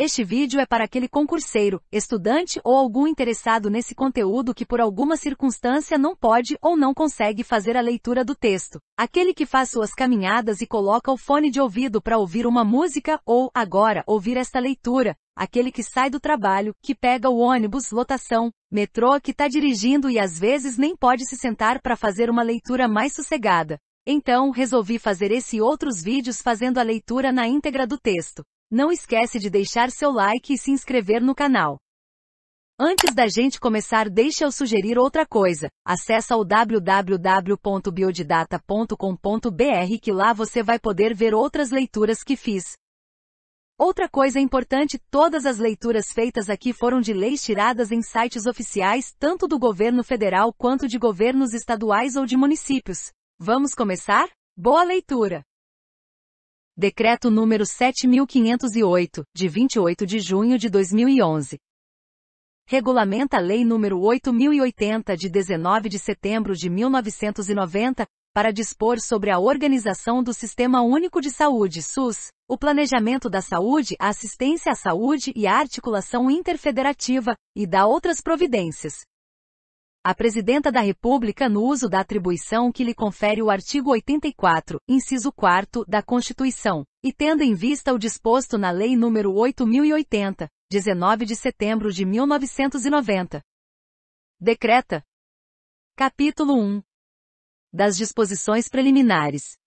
Este vídeo é para aquele concurseiro, estudante ou algum interessado nesse conteúdo que por alguma circunstância não pode ou não consegue fazer a leitura do texto. Aquele que faz suas caminhadas e coloca o fone de ouvido para ouvir uma música ou, agora, ouvir esta leitura. Aquele que sai do trabalho, que pega o ônibus, lotação, metrô, que está dirigindo e às vezes nem pode se sentar para fazer uma leitura mais sossegada. Então, resolvi fazer esse e outros vídeos fazendo a leitura na íntegra do texto. Não esquece de deixar seu like e se inscrever no canal. Antes da gente começar, deixa eu sugerir outra coisa. Acesse o www.biodidata.com.br que lá você vai poder ver outras leituras que fiz. Outra coisa importante, todas as leituras feitas aqui foram de leis tiradas em sites oficiais, tanto do governo federal quanto de governos estaduais ou de municípios. Vamos começar? Boa leitura! Decreto número 7.508, de 28 de junho de 2011. Regulamenta a Lei número 8.080, de 19 de setembro de 1990, para dispor sobre a organização do Sistema Único de Saúde, SUS, o planejamento da saúde, a assistência à saúde e a articulação interfederativa, e dá outras providências. A Presidenta da República, no uso da atribuição que lhe confere o artigo 84, inciso 4, da Constituição, e tendo em vista o disposto na Lei nº 8.080, 19 de setembro de 1990. Decreta. Capítulo 1. Das disposições preliminares.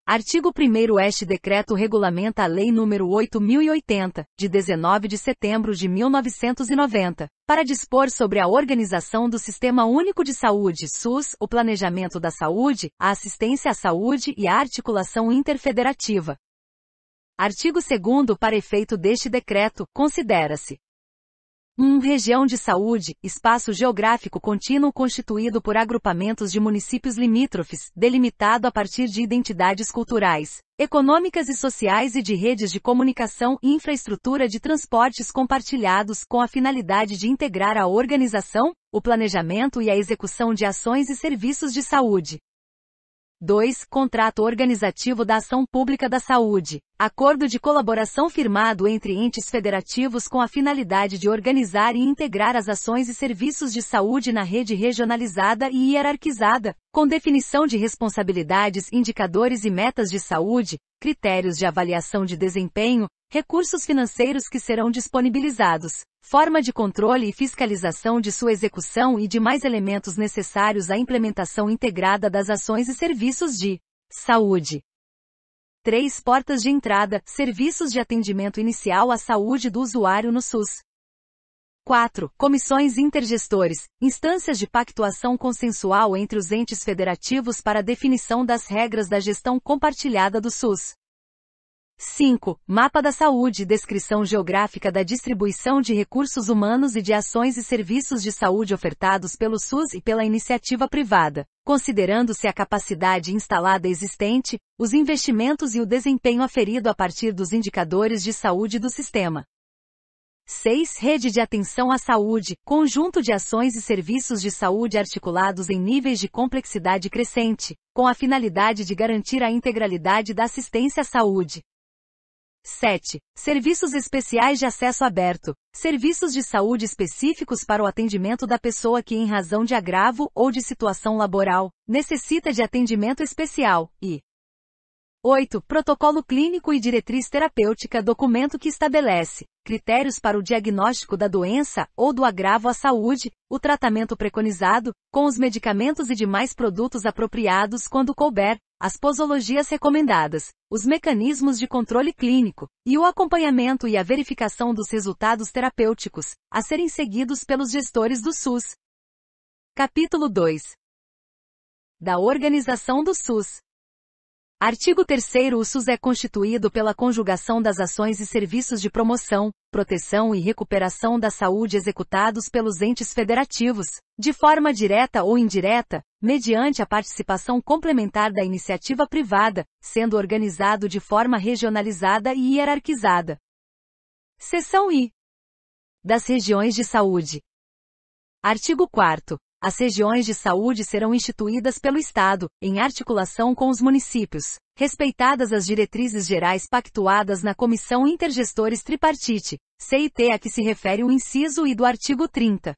Artigo 1º. Este decreto regulamenta a Lei nº 8.080, de 19 de setembro de 1990, para dispor sobre a organização do Sistema Único de Saúde, SUS, o planejamento da saúde, a assistência à saúde e a articulação interfederativa. Artigo 2º. Para efeito deste decreto, considera-se 1. Região de saúde, espaço geográfico contínuo constituído por agrupamentos de municípios limítrofes, delimitado a partir de identidades culturais, econômicas e sociais e de redes de comunicação e infraestrutura de transportes compartilhados com a finalidade de integrar a organização, o planejamento e a execução de ações e serviços de saúde. 2. Contrato organizativo da ação pública da saúde. Acordo de colaboração firmado entre entes federativos com a finalidade de organizar e integrar as ações e serviços de saúde na rede regionalizada e hierarquizada, com definição de responsabilidades, indicadores e metas de saúde, critérios de avaliação de desempenho, recursos financeiros que serão disponibilizados, forma de controle e fiscalização de sua execução e demais elementos necessários à implementação integrada das ações e serviços de saúde. 3. Portas de entrada, serviços de atendimento inicial à saúde do usuário no SUS. 4. Comissões intergestores, instâncias de pactuação consensual entre os entes federativos para definição das regras da gestão compartilhada do SUS. 5. Mapa da saúde, descrição geográfica da distribuição de recursos humanos e de ações e serviços de saúde ofertados pelo SUS e pela iniciativa privada, considerando-se a capacidade instalada existente, os investimentos e o desempenho aferido a partir dos indicadores de saúde do sistema. 6. Rede de atenção à saúde, conjunto de ações e serviços de saúde articulados em níveis de complexidade crescente, com a finalidade de garantir a integralidade da assistência à saúde. 7. Serviços especiais de acesso aberto, serviços de saúde específicos para o atendimento da pessoa que em razão de agravo ou de situação laboral, necessita de atendimento especial, e 8. Protocolo clínico e diretriz terapêutica, documento que estabelece critérios para o diagnóstico da doença ou do agravo à saúde, o tratamento preconizado, com os medicamentos e demais produtos apropriados quando couber, as posologias recomendadas, os mecanismos de controle clínico, e o acompanhamento e a verificação dos resultados terapêuticos, a serem seguidos pelos gestores do SUS. Capítulo 2. Da organização do SUS. Artigo 3º. O SUS é constituído pela conjugação das ações e serviços de promoção, proteção e recuperação da saúde executados pelos entes federativos, de forma direta ou indireta, mediante a participação complementar da iniciativa privada, sendo organizado de forma regionalizada e hierarquizada. Seção I. Das regiões de saúde. Artigo 4º. As regiões de saúde serão instituídas pelo Estado, em articulação com os municípios, Respeitadas as diretrizes gerais pactuadas na Comissão Intergestores Tripartite, CIT a que se refere o inciso I do artigo 30.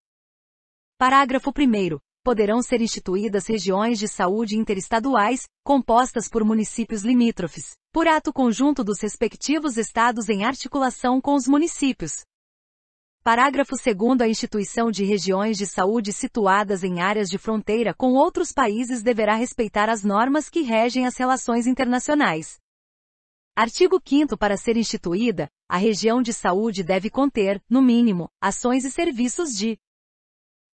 Parágrafo 1º. Poderão ser instituídas regiões de saúde interestaduais, compostas por municípios limítrofes, por ato conjunto dos respectivos estados em articulação com os municípios. Parágrafo 2º. A instituição de regiões de saúde situadas em áreas de fronteira com outros países deverá respeitar as normas que regem as relações internacionais. Artigo 5º. Para ser instituída, a região de saúde deve conter, no mínimo, ações e serviços de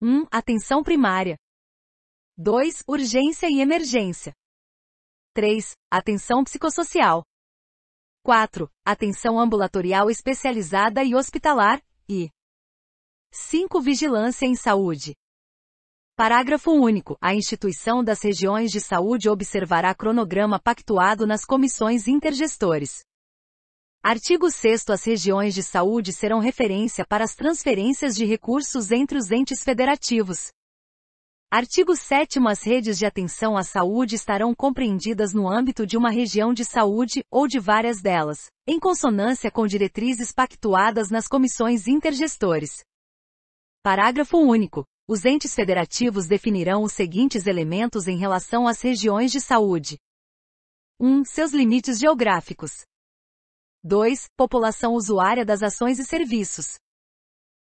1. Atenção primária. 2. Urgência e emergência. 3. Atenção psicossocial. 4. Atenção ambulatorial especializada e hospitalar, e 5. Vigilância em saúde. Parágrafo único. A instituição das regiões de saúde observará cronograma pactuado nas comissões intergestores. Artigo 6º. As regiões de saúde serão referência para as transferências de recursos entre os entes federativos. Artigo 7º. As redes de atenção à saúde estarão compreendidas no âmbito de uma região de saúde, ou de várias delas, em consonância com diretrizes pactuadas nas comissões intergestores. Parágrafo único. Os entes federativos definirão os seguintes elementos em relação às regiões de saúde. 1. Seus limites geográficos. 2. População usuária das ações e serviços.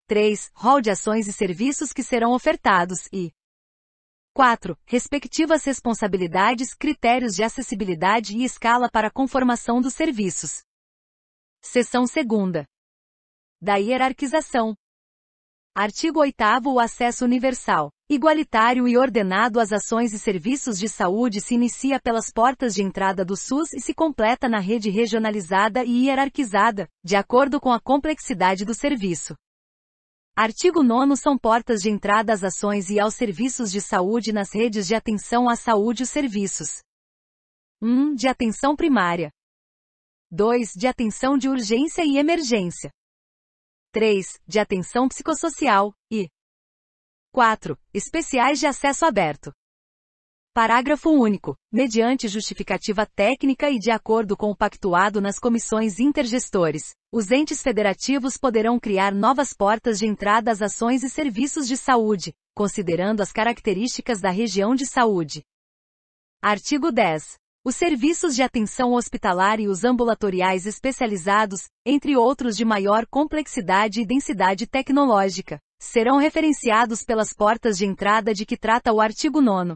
3. Rol de ações e serviços que serão ofertados e 4. Respectivas responsabilidades, critérios de acessibilidade e escala para a conformação dos serviços. Seção 2ª. Da hierarquização. Artigo 8º. O acesso universal, igualitário e ordenado às ações e serviços de saúde se inicia pelas portas de entrada do SUS e se completa na rede regionalizada e hierarquizada, de acordo com a complexidade do serviço. Artigo 9º. São portas de entrada às ações e aos serviços de saúde nas redes de atenção à saúde os serviços. 1. De atenção primária. 2. De atenção de urgência e emergência. 3. De atenção psicossocial, e 4. Especiais de acesso aberto. Parágrafo único. Mediante justificativa técnica e de acordo com o pactuado nas comissões intergestores, os entes federativos poderão criar novas portas de entrada às ações e serviços de saúde, considerando as características da região de saúde. Artigo 10. Os serviços de atenção hospitalar e os ambulatoriais especializados, entre outros de maior complexidade e densidade tecnológica, serão referenciados pelas portas de entrada de que trata o artigo 9º.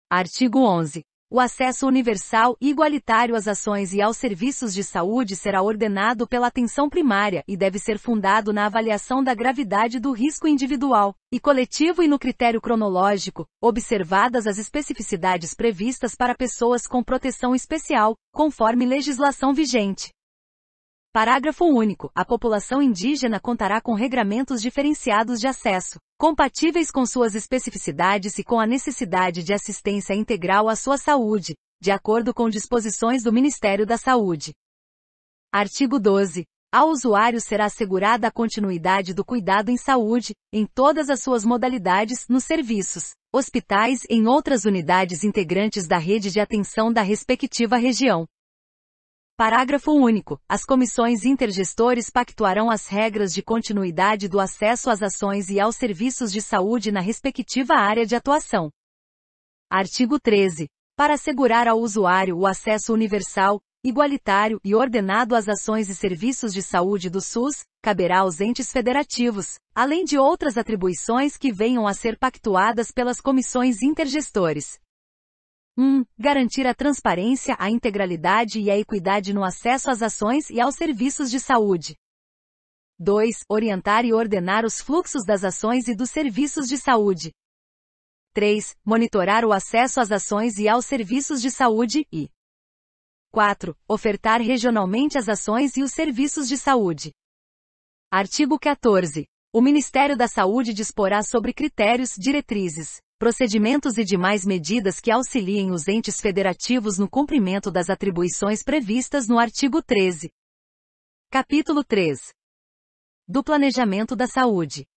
Artigo 11. O acesso universal e igualitário às ações e aos serviços de saúde será ordenado pela atenção primária e deve ser fundado na avaliação da gravidade do risco individual e coletivo e no critério cronológico, observadas as especificidades previstas para pessoas com proteção especial, conforme legislação vigente. Parágrafo único. A população indígena contará com regramentos diferenciados de acesso, compatíveis com suas especificidades e com a necessidade de assistência integral à sua saúde, de acordo com disposições do Ministério da Saúde. Artigo 12. Ao usuário será assegurada a continuidade do cuidado em saúde, em todas as suas modalidades, nos serviços, hospitais e em outras unidades integrantes da rede de atenção da respectiva região. Parágrafo único. As comissões intergestores pactuarão as regras de continuidade do acesso às ações e aos serviços de saúde na respectiva área de atuação. Artigo 13. Para assegurar ao usuário o acesso universal, igualitário e ordenado às ações e serviços de saúde do SUS, caberá aos entes federativos, além de outras atribuições que venham a ser pactuadas pelas comissões intergestores. 1. Garantir a transparência, a integralidade e a equidade no acesso às ações e aos serviços de saúde. 2. Orientar e ordenar os fluxos das ações e dos serviços de saúde. 3. Monitorar o acesso às ações e aos serviços de saúde e 4. Ofertar regionalmente as ações e os serviços de saúde. Artigo 14. O Ministério da Saúde disporá sobre critérios, diretrizes, procedimentos e demais medidas que auxiliem os entes federativos no cumprimento das atribuições previstas no artigo 13. Capítulo 3. Do Planejamento da Saúde.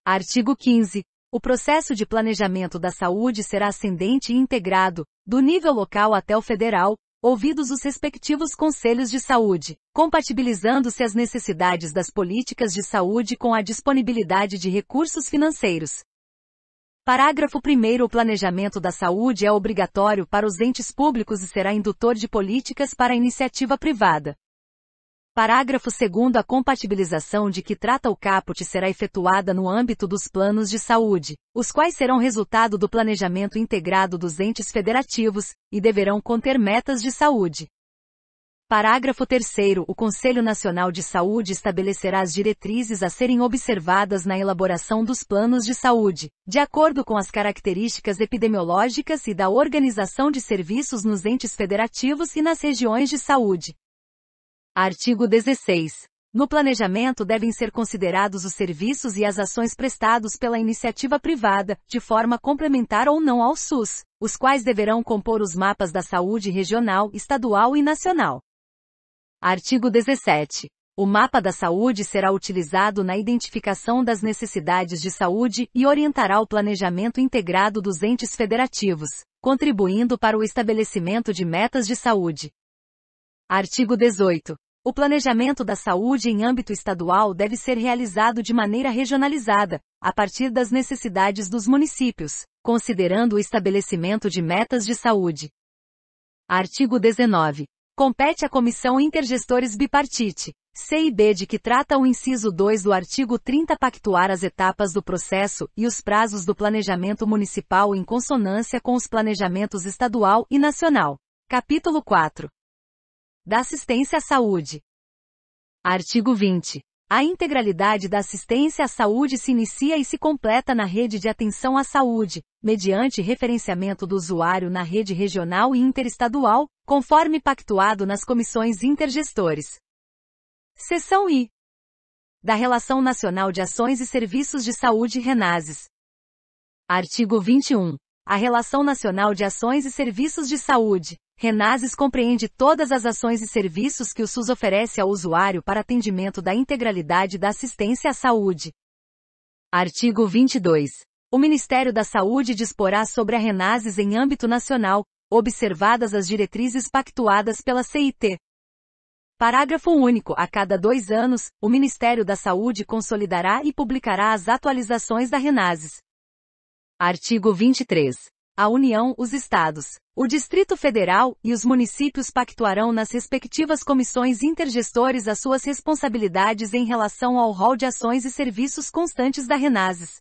Artigo 15. O processo de planejamento da saúde será ascendente e integrado, do nível local até o federal, ouvidos os respectivos conselhos de saúde, compatibilizando-se as necessidades das políticas de saúde com a disponibilidade de recursos financeiros. Parágrafo 1º. O planejamento da saúde é obrigatório para os entes públicos e será indutor de políticas para a iniciativa privada. Parágrafo 2º. A compatibilização de que trata o caput será efetuada no âmbito dos planos de saúde, os quais serão resultado do planejamento integrado dos entes federativos, e deverão conter metas de saúde. Parágrafo 3º. O Conselho Nacional de Saúde estabelecerá as diretrizes a serem observadas na elaboração dos planos de saúde, de acordo com as características epidemiológicas e da organização de serviços nos entes federativos e nas regiões de saúde. Artigo 16. No planejamento devem ser considerados os serviços e as ações prestados pela iniciativa privada, de forma complementar ou não ao SUS, os quais deverão compor os mapas da saúde regional, estadual e nacional. Artigo 17. O mapa da saúde será utilizado na identificação das necessidades de saúde e orientará o planejamento integrado dos entes federativos, contribuindo para o estabelecimento de metas de saúde. Artigo 18. O planejamento da saúde em âmbito estadual deve ser realizado de maneira regionalizada, a partir das necessidades dos municípios, considerando o estabelecimento de metas de saúde. Artigo 19. Compete à Comissão Intergestores Bipartite, C e B de que trata o inciso 2 do artigo 30 pactuar as etapas do processo e os prazos do planejamento municipal em consonância com os planejamentos estadual e nacional. Capítulo 4. Da assistência à saúde. Artigo 20. A integralidade da assistência à saúde se inicia e se completa na rede de atenção à saúde, mediante referenciamento do usuário na rede regional e interestadual, conforme pactuado nas comissões intergestores. Seção I. Da Relação Nacional de Ações e Serviços de Saúde RENASES. Artigo 21. A Relação Nacional de Ações e Serviços de Saúde, RENASES compreende todas as ações e serviços que o SUS oferece ao usuário para atendimento da integralidade da assistência à saúde. Artigo 22. O Ministério da Saúde disporá sobre a RENASES em âmbito nacional, observadas as diretrizes pactuadas pela CIT. Parágrafo único. A cada 2 anos, o Ministério da Saúde consolidará e publicará as atualizações da RENASES. Artigo 23. A União, os Estados, o Distrito Federal e os municípios pactuarão nas respectivas comissões intergestores as suas responsabilidades em relação ao rol de ações e serviços constantes da RENASES.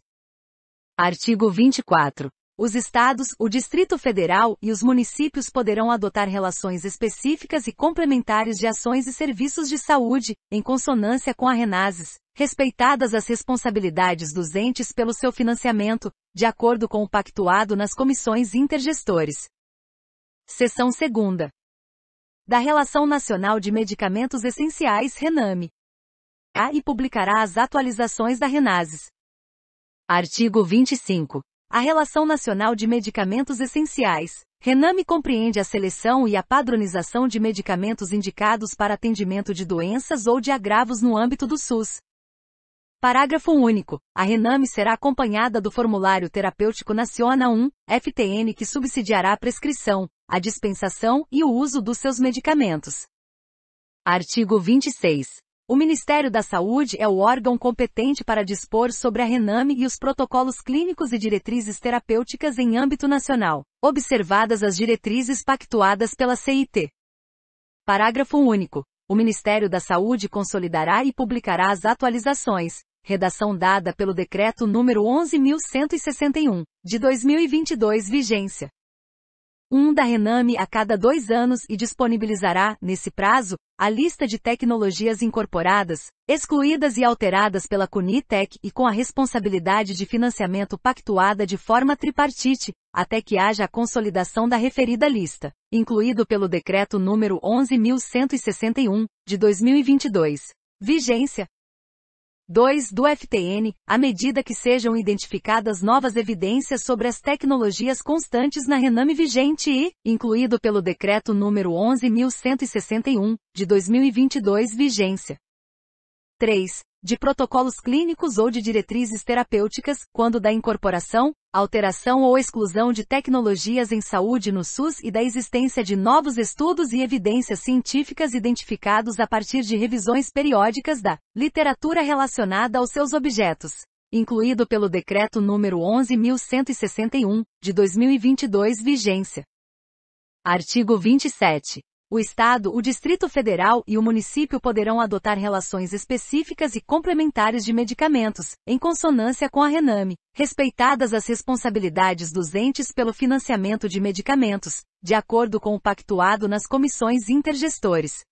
Artigo 24. Os Estados, o Distrito Federal e os municípios poderão adotar relações específicas e complementares de ações e serviços de saúde, em consonância com a RENASES, respeitadas as responsabilidades dos entes pelo seu financiamento, de acordo com o pactuado nas comissões intergestores. Seção 2ª. Da Relação Nacional de Medicamentos Essenciais RENAME. E publicará as atualizações da RENASES. Artigo 25. A Relação Nacional de Medicamentos Essenciais, RENAME compreende a seleção e a padronização de medicamentos indicados para atendimento de doenças ou de agravos no âmbito do SUS. Parágrafo único. A RENAME será acompanhada do Formulário Terapêutico Nacional 1, FTN, que subsidiará a prescrição, a dispensação e o uso dos seus medicamentos. Artigo 26. O Ministério da Saúde é o órgão competente para dispor sobre a RENAME e os protocolos clínicos e diretrizes terapêuticas em âmbito nacional, observadas as diretrizes pactuadas pela CIT. Parágrafo único. O Ministério da Saúde consolidará e publicará as atualizações, redação dada pelo Decreto número 11.161, de 2022 vigência. Da RENAME a cada 2 anos e disponibilizará, nesse prazo, a lista de tecnologias incorporadas, excluídas e alteradas pela CUNITEC e com a responsabilidade de financiamento pactuada de forma tripartite, até que haja a consolidação da referida lista, incluído pelo Decreto número 11.161, de 2022. Vigência. 2. Do FTN, à medida que sejam identificadas novas evidências sobre as tecnologias constantes na RENAME vigente e, incluído pelo Decreto número 11.161, de 2022 vigência. 3. de protocolos clínicos ou de diretrizes terapêuticas, quando da incorporação, alteração ou exclusão de tecnologias em saúde no SUS e da existência de novos estudos e evidências científicas identificados a partir de revisões periódicas da literatura relacionada aos seus objetos, incluído pelo Decreto número 11.161, de 2022 vigência. Artigo 27. O Estado, o Distrito Federal e o município poderão adotar relações específicas e complementares de medicamentos, em consonância com a RENAME, respeitadas as responsabilidades dos entes pelo financiamento de medicamentos, de acordo com o pactuado nas comissões intergestores.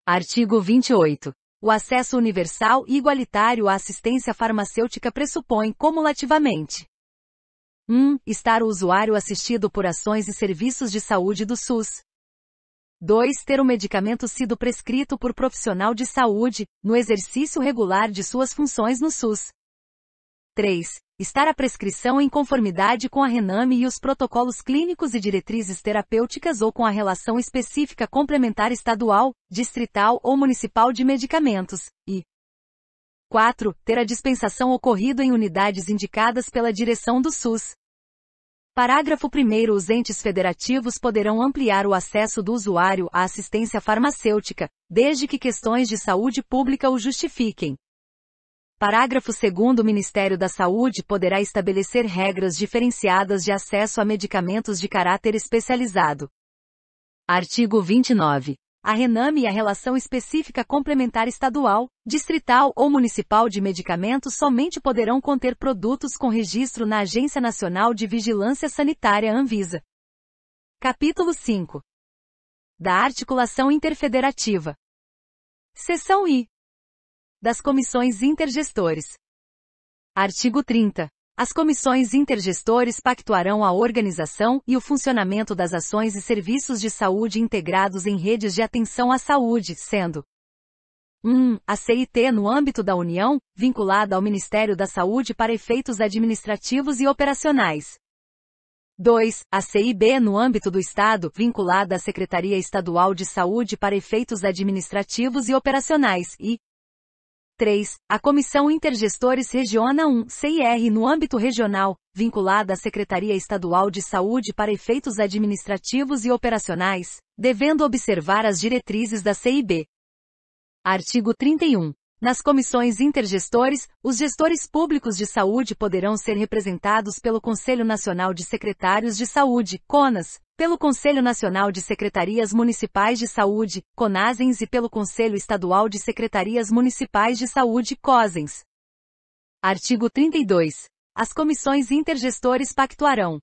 Artigo 28. O acesso universal e igualitário à assistência farmacêutica pressupõe, cumulativamente: 1. Estar o usuário assistido por ações e serviços de saúde do SUS. 2. Ter o medicamento sido prescrito por profissional de saúde, no exercício regular de suas funções no SUS. 3. Estar a prescrição em conformidade com a RENAME e os protocolos clínicos e diretrizes terapêuticas ou com a relação específica complementar estadual, distrital ou municipal de medicamentos. E 4. Ter a dispensação ocorrido em unidades indicadas pela direção do SUS. Parágrafo 1º. Os entes federativos poderão ampliar o acesso do usuário à assistência farmacêutica, desde que questões de saúde pública o justifiquem. Parágrafo 2º. O Ministério da Saúde poderá estabelecer regras diferenciadas de acesso a medicamentos de caráter especializado. Artigo 29. A RENAME e a relação específica complementar estadual, distrital ou municipal de medicamentos somente poderão conter produtos com registro na Agência Nacional de Vigilância Sanitária Anvisa. Capítulo 5. Da articulação interfederativa. Seção I. Das comissões intergestores. Artigo 30. As comissões intergestores pactuarão a organização e o funcionamento das ações e serviços de saúde integrados em redes de atenção à saúde, sendo: 1. A CIT no âmbito da União, vinculada ao Ministério da Saúde para efeitos administrativos e operacionais. 2. A CIB no âmbito do Estado, vinculada à Secretaria Estadual de Saúde para efeitos administrativos e operacionais. E 3. A Comissão Intergestores Regiona 1, CIR no âmbito regional, vinculada à Secretaria Estadual de Saúde para efeitos administrativos e operacionais, devendo observar as diretrizes da CIB. Artigo 31. Nas comissões intergestores, os gestores públicos de saúde poderão ser representados pelo Conselho Nacional de Secretários de Saúde, CONAS, pelo Conselho Nacional de Secretarias Municipais de Saúde, CONASENS e pelo Conselho Estadual de Secretarias Municipais de Saúde, COSENS. Artigo 32. As comissões intergestores pactuarão: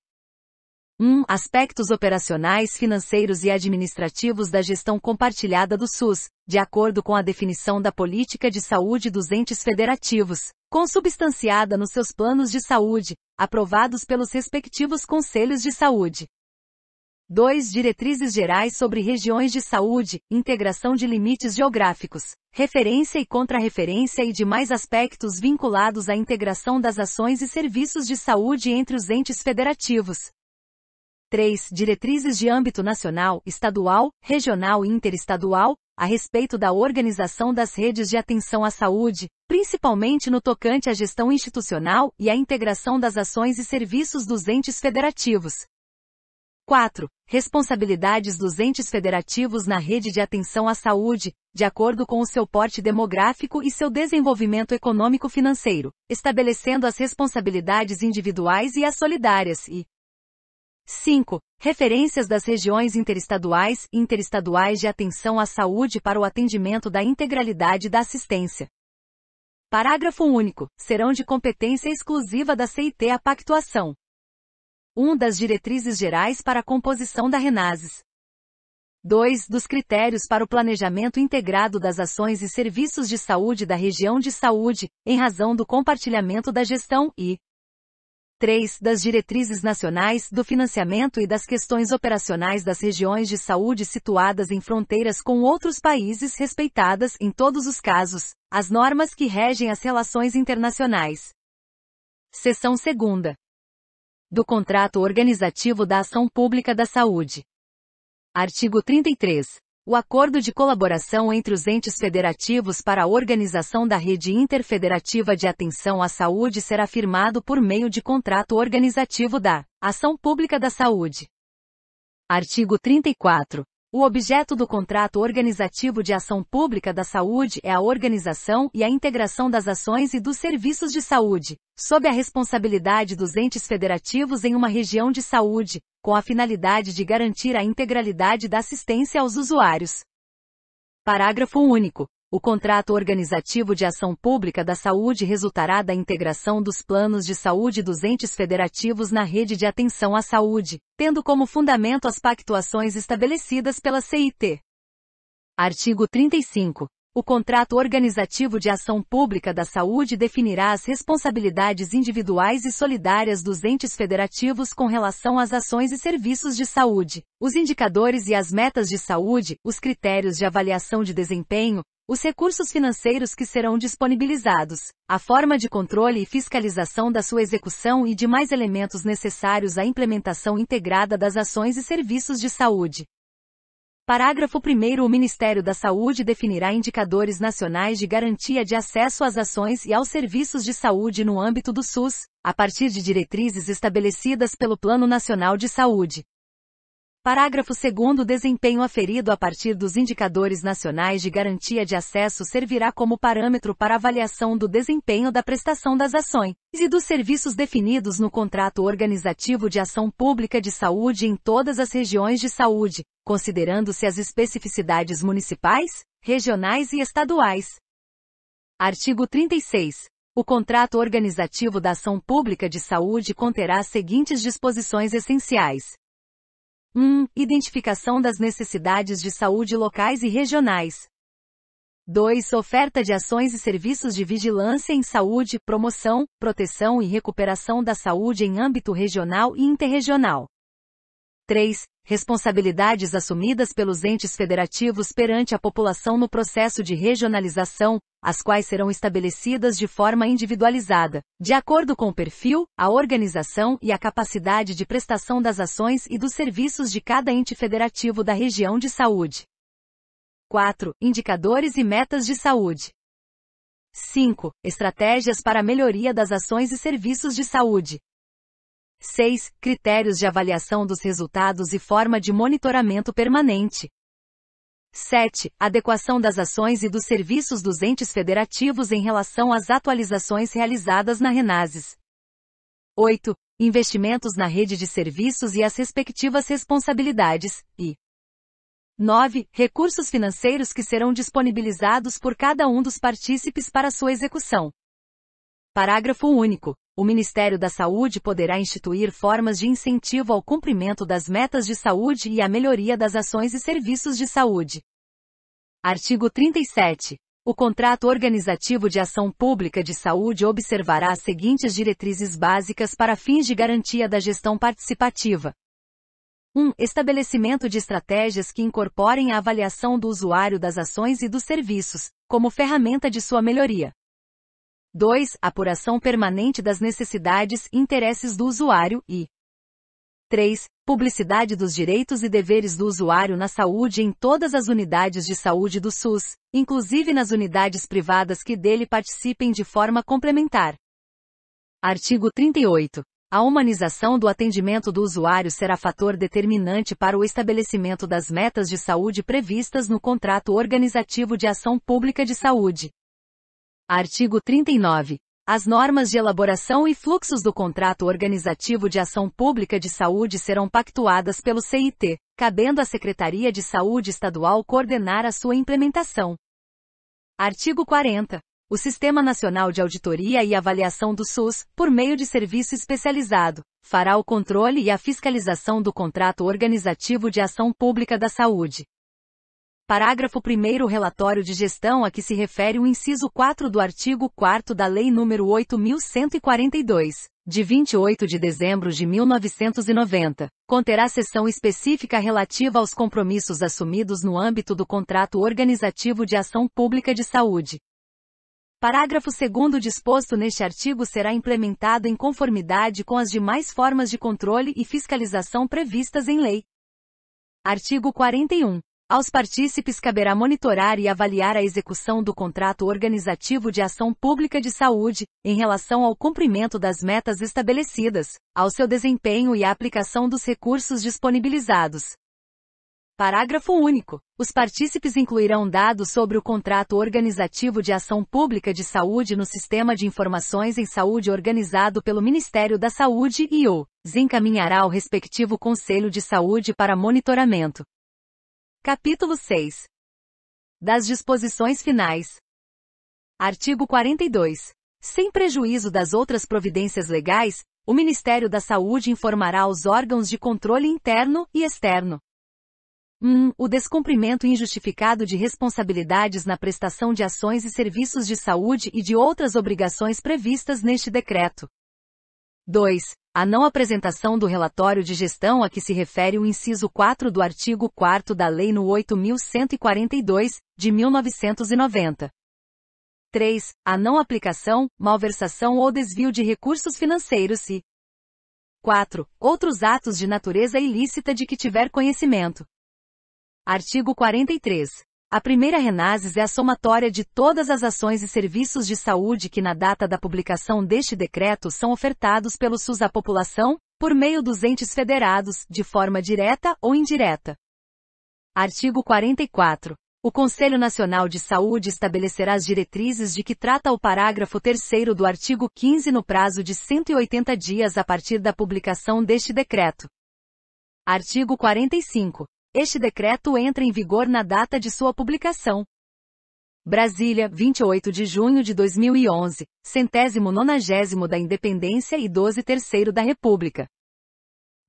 1. Aspectos operacionais, financeiros e administrativos da gestão compartilhada do SUS, de acordo com a definição da política de saúde dos entes federativos, consubstanciada nos seus planos de saúde, aprovados pelos respectivos conselhos de saúde. 2. Diretrizes gerais sobre regiões de saúde, integração de limites geográficos, referência e contrarreferência e demais aspectos vinculados à integração das ações e serviços de saúde entre os entes federativos. 3. Diretrizes de âmbito nacional, estadual, regional e interestadual, a respeito da organização das redes de atenção à saúde, principalmente no tocante à gestão institucional e à integração das ações e serviços dos entes federativos. 4. Responsabilidades dos entes federativos na rede de atenção à saúde, de acordo com o seu porte demográfico e seu desenvolvimento econômico-financeiro, estabelecendo as responsabilidades individuais e as solidárias e 5. Referências das regiões interestaduais e interestaduais de atenção à saúde para o atendimento da integralidade da assistência. Parágrafo único. Serão de competência exclusiva da CIT a pactuação: 1. Das diretrizes gerais para a composição da RENASES. 2. Dos critérios para o planejamento integrado das ações e serviços de saúde da região de saúde, em razão do compartilhamento da gestão e 3. Das diretrizes nacionais, do financiamento e das questões operacionais das regiões de saúde situadas em fronteiras com outros países, respeitadas, em todos os casos, as normas que regem as relações internacionais. Seção 2ª. Do Contrato Organizativo da Ação Pública da Saúde. Artigo 33. O acordo de colaboração entre os entes federativos para a organização da rede interfederativa de atenção à saúde será firmado por meio de contrato organizativo da Ação Pública da Saúde. Artigo 34. O objeto do contrato organizativo de ação pública da saúde é a organização e a integração das ações e dos serviços de saúde, sob a responsabilidade dos entes federativos em uma região de saúde, com a finalidade de garantir a integralidade da assistência aos usuários. Parágrafo único. O contrato organizativo de ação pública da saúde resultará da integração dos planos de saúde dos entes federativos na rede de atenção à saúde, tendo como fundamento as pactuações estabelecidas pela CIT. Artigo 35. O contrato organizativo de ação pública da saúde definirá as responsabilidades individuais e solidárias dos entes federativos com relação às ações e serviços de saúde, os indicadores e as metas de saúde, os critérios de avaliação de desempenho, os recursos financeiros que serão disponibilizados, a forma de controle e fiscalização da sua execução e demais elementos necessários à implementação integrada das ações e serviços de saúde. Parágrafo 1º. O Ministério da Saúde definirá indicadores nacionais de garantia de acesso às ações e aos serviços de saúde no âmbito do SUS, a partir de diretrizes estabelecidas pelo Plano Nacional de Saúde. Parágrafo 2º. O desempenho aferido a partir dos indicadores nacionais de garantia de acesso servirá como parâmetro para avaliação do desempenho da prestação das ações e dos serviços definidos no contrato organizativo de ação pública de saúde em todas as regiões de saúde, considerando-se as especificidades municipais, regionais e estaduais. Artigo 36. O contrato organizativo da ação pública de saúde conterá as seguintes disposições essenciais. 1. Identificação das necessidades de saúde locais e regionais. 2. Oferta de ações e serviços de vigilância em saúde, promoção, proteção e recuperação da saúde em âmbito regional e interregional. 3. Responsabilidades assumidas pelos entes federativos perante a população no processo de regionalização, as quais serão estabelecidas de forma individualizada, de acordo com o perfil, a organização e a capacidade de prestação das ações e dos serviços de cada ente federativo da região de saúde. 4. Indicadores e metas de saúde. 5. Estratégias para a melhoria das ações e serviços de saúde. 6. Critérios de avaliação dos resultados e forma de monitoramento permanente. 7. Adequação das ações e dos serviços dos entes federativos em relação às atualizações realizadas na RENASES. 8. Investimentos na rede de serviços e as respectivas responsabilidades, e 9. Recursos financeiros que serão disponibilizados por cada um dos partícipes para sua execução. Parágrafo único. O Ministério da Saúde poderá instituir formas de incentivo ao cumprimento das metas de saúde e à melhoria das ações e serviços de saúde. Artigo 37. O contrato organizativo de ação pública de saúde observará as seguintes diretrizes básicas para fins de garantia da gestão participativa. 1. Estabelecimento de estratégias que incorporem a avaliação do usuário das ações e dos serviços, como ferramenta de sua melhoria. 2. Apuração permanente das necessidades e interesses do usuário e 3. Publicidade dos direitos e deveres do usuário na saúde em todas as unidades de saúde do SUS, inclusive nas unidades privadas que dele participem de forma complementar. Artigo 38. A humanização do atendimento do usuário será fator determinante para o estabelecimento das metas de saúde previstas no contrato organizativo de ação pública de saúde. Artigo 39. As normas de elaboração e fluxos do contrato organizativo de ação pública de saúde serão pactuadas pelo CIT, cabendo à Secretaria de Saúde Estadual coordenar a sua implementação. Artigo 40. O Sistema Nacional de Auditoria e Avaliação do SUS, por meio de serviço especializado, fará o controle e a fiscalização do contrato organizativo de ação pública da saúde. Parágrafo 1º. O relatório de gestão a que se refere o inciso 4 do artigo 4º da Lei nº 8.142, de 28 de dezembro de 1990, conterá seção específica relativa aos compromissos assumidos no âmbito do contrato organizativo de ação pública de saúde. Parágrafo 2º. Disposto neste artigo será implementado em conformidade com as demais formas de controle e fiscalização previstas em lei. Artigo 41. Aos partícipes caberá monitorar e avaliar a execução do contrato organizativo de ação pública de saúde, em relação ao cumprimento das metas estabelecidas, ao seu desempenho e à aplicação dos recursos disponibilizados. Parágrafo único. Os partícipes incluirão dados sobre o contrato organizativo de ação pública de saúde no Sistema de Informações em Saúde organizado pelo Ministério da Saúde e os encaminhará ao respectivo Conselho de Saúde para monitoramento. Capítulo 6. Das disposições finais. Artigo 42. Sem prejuízo das outras providências legais, o Ministério da Saúde informará aos órgãos de controle interno e externo. 1. O descumprimento injustificado de responsabilidades na prestação de ações e serviços de saúde e de outras obrigações previstas neste decreto. 2. A não apresentação do relatório de gestão a que se refere o inciso 4 do artigo 4º da Lei nº 8.142, de 1990. 3. A não aplicação, malversação ou desvio de recursos financeiros e 4. Outros atos de natureza ilícita de que tiver conhecimento. Artigo 43. A primeira renases é a somatória de todas as ações e serviços de saúde que na data da publicação deste decreto são ofertados pelo SUS à população, por meio dos entes federados, de forma direta ou indireta. Artigo 44. O Conselho Nacional de Saúde estabelecerá as diretrizes de que trata o parágrafo 3º do artigo 15 no prazo de 180 dias a partir da publicação deste decreto. Artigo 45. Este decreto entra em vigor na data de sua publicação. Brasília, 28 de junho de 2011, 190º da Independência e 12º da República.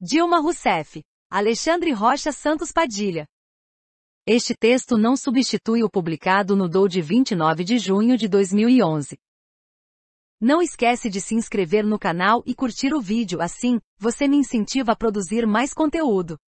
Dilma Rousseff. Alexandre Rocha Santos Padilha. Este texto não substitui o publicado no DOU de 29 de junho de 2011. Não esquece de se inscrever no canal e curtir o vídeo, assim, você me incentiva a produzir mais conteúdo.